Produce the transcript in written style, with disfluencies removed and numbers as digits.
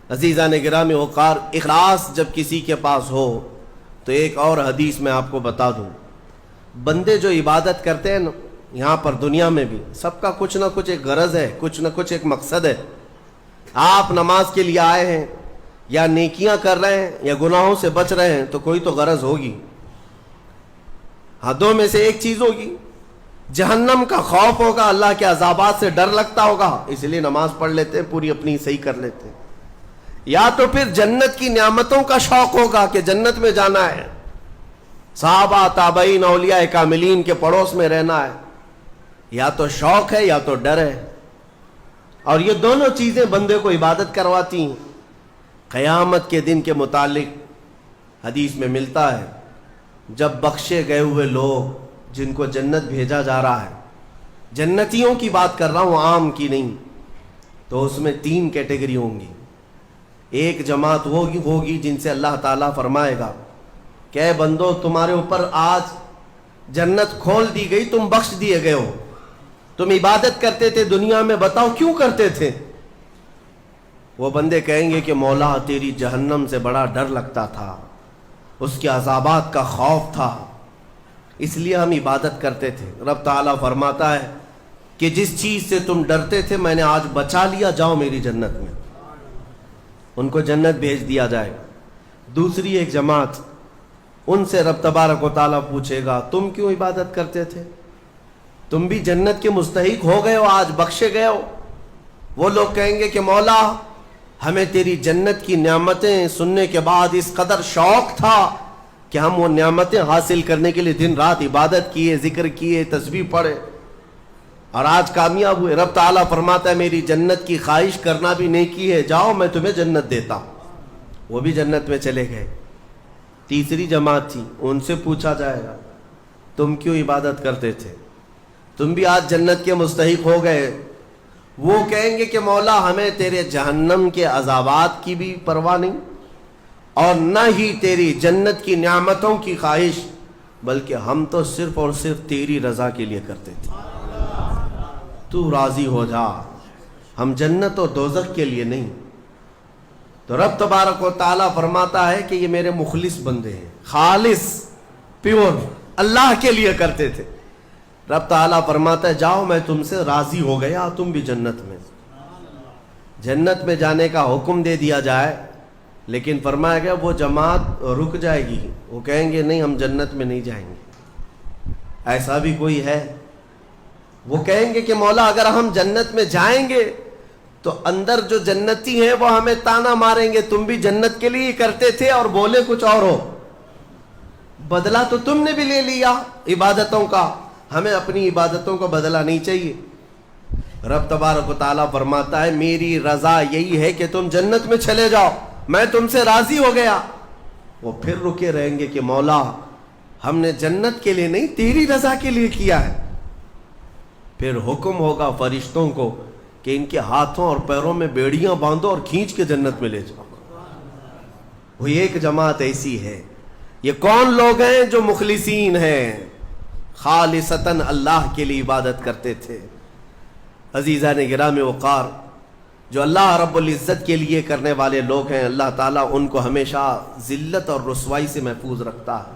عزیزان گرامی وقار، اخلاص جب کسی کے پاس ہو تو ایک اور حدیث میں آپ کو بتا دوں، بندے جو عبادت کرتے ہیں نا یہاں پر دنیا میں بھی، سب کا کچھ نہ کچھ ایک غرض ہے، کچھ نہ کچھ ایک مقصد ہے۔ آپ نماز کے لیے آئے ہیں یا نیکیاں کر رہے ہیں یا گناہوں سے بچ رہے ہیں تو کوئی تو غرض ہوگی۔ ہاں، دو میں سے ایک چیز ہوگی، جہنم کا خوف ہوگا، اللہ کے عذابات سے ڈر لگتا ہوگا، اس لیے نماز پڑھ لیتے ہیں، پوری اپنی صحیح کر لیتے ہیں، یا تو پھر جنت کی نعمتوں کا شوق ہوگا کہ جنت میں جانا ہے، صحابہ تابعین اولیاء کاملین کے پڑوس میں رہنا ہے، یا تو شوق ہے یا تو ڈر ہے۔ اور یہ دونوں چیزیں بندے کو عبادت کرواتی ہیں۔ قیامت کے دن کے متعلق حدیث میں ملتا ہے، جب بخشے گئے ہوئے لوگ جن کو جنت بھیجا جا رہا ہے، جنتیوں کی بات کر رہا ہوں، عام کی نہیں، تو اس میں 3 کیٹیگری ہوں گی۔ ایک جماعت ہوگی جن سے اللہ تعالیٰ فرمائے گا کہ اے بندو، تمہارے اوپر آج جنت کھول دی گئی، تم بخش دیے گئے ہو، تم عبادت کرتے تھے دنیا میں، بتاؤ کیوں کرتے تھے؟ وہ بندے کہیں گے کہ مولا تیری جہنم سے بڑا ڈر لگتا تھا، اس کے عذابات کا خوف تھا، اس لیے ہم عبادت کرتے تھے۔ رب تعالیٰ فرماتا ہے کہ جس چیز سے تم ڈرتے تھے میں نے آج بچا لیا، جاؤ میری جنت میں، ان کو جنت بھیج دیا جائے گا۔ دوسری ایک جماعت، ان سے رب تبارک و تعالیٰ پوچھے گا تم کیوں عبادت کرتے تھے؟ تم بھی جنت کے مستحق ہو گئے ہو، آج بخشے گئے ہو۔ وہ لوگ کہیں گے کہ مولا ہمیں تیری جنت کی نعمتیں سننے کے بعد اس قدر شوق تھا کہ ہم وہ نعمتیں حاصل کرنے کے لیے دن رات عبادت کیے، ذکر کیے، تسبیح پڑھے، اور آج کامیاب ہوئے۔ رب تعالیٰ فرماتا ہے میری جنت کی خواہش کرنا بھی نیکی ہے، جاؤ میں تمہیں جنت دیتا ہوں۔ وہ بھی جنت میں چلے گئے۔ تیسری جماعت تھی، ان سے پوچھا جائے گا تم کیوں عبادت کرتے تھے؟ تم بھی آج جنت کے مستحق ہو گئے۔ وہ کہیں گے کہ مولا ہمیں تیرے جہنم کے عذابات کی بھی پرواہ نہیں، اور نہ ہی تیری جنت کی نعمتوں کی خواہش، بلکہ ہم تو صرف اور صرف تیری رضا کے لیے کرتے تھے، تو راضی ہو جا، ہم جنت و دوزخ کے لیے نہیں۔ تو رب تبارک و تعالیٰ فرماتا ہے کہ یہ میرے مخلص بندے ہیں، خالص پیور اللہ کے لیے کرتے تھے۔ رب تعالیٰ فرماتا ہے جاؤ میں تم سے راضی ہو گیا، تم بھی جنت میں۔ جنت میں جانے کا حکم دے دیا جائے، لیکن فرمایا گیا وہ جماعت رک جائے گی، وہ کہیں گے نہیں ہم جنت میں نہیں جائیں گے۔ ایسا بھی کوئی ہے؟ وہ کہیں گے کہ مولا اگر ہم جنت میں جائیں گے تو اندر جو جنتی ہیں وہ ہمیں تانا ماریں گے، تم بھی جنت کے لیے کرتے تھے اور بولے کچھ اور ہو، بدلہ تو تم نے بھی لے لیا عبادتوں کا، ہمیں اپنی عبادتوں کا بدلہ نہیں چاہیے۔ رب تبارک و تعالیٰ فرماتا ہے میری رضا یہی ہے کہ تم جنت میں چلے جاؤ، میں تم سے راضی ہو گیا۔ وہ پھر رکے رہیں گے کہ مولا ہم نے جنت کے لیے نہیں تیری رضا کے لیے کیا ہے۔ پھر حکم ہوگا فرشتوں کو کہ ان کے ہاتھوں اور پیروں میں بیڑیاں باندھو اور کھینچ کے جنت میں لے جاؤ۔ وہ ایک جماعت ایسی ہے۔ یہ کون لوگ ہیں؟ جو مخلصین ہیں، خالصتاً اللہ کے لیے عبادت کرتے تھے۔ عزیزان گرامی وقار، جو اللہ رب العزت کے لیے کرنے والے لوگ ہیں، اللہ تعالیٰ ان کو ہمیشہ ذلت اور رسوائی سے محفوظ رکھتا ہے۔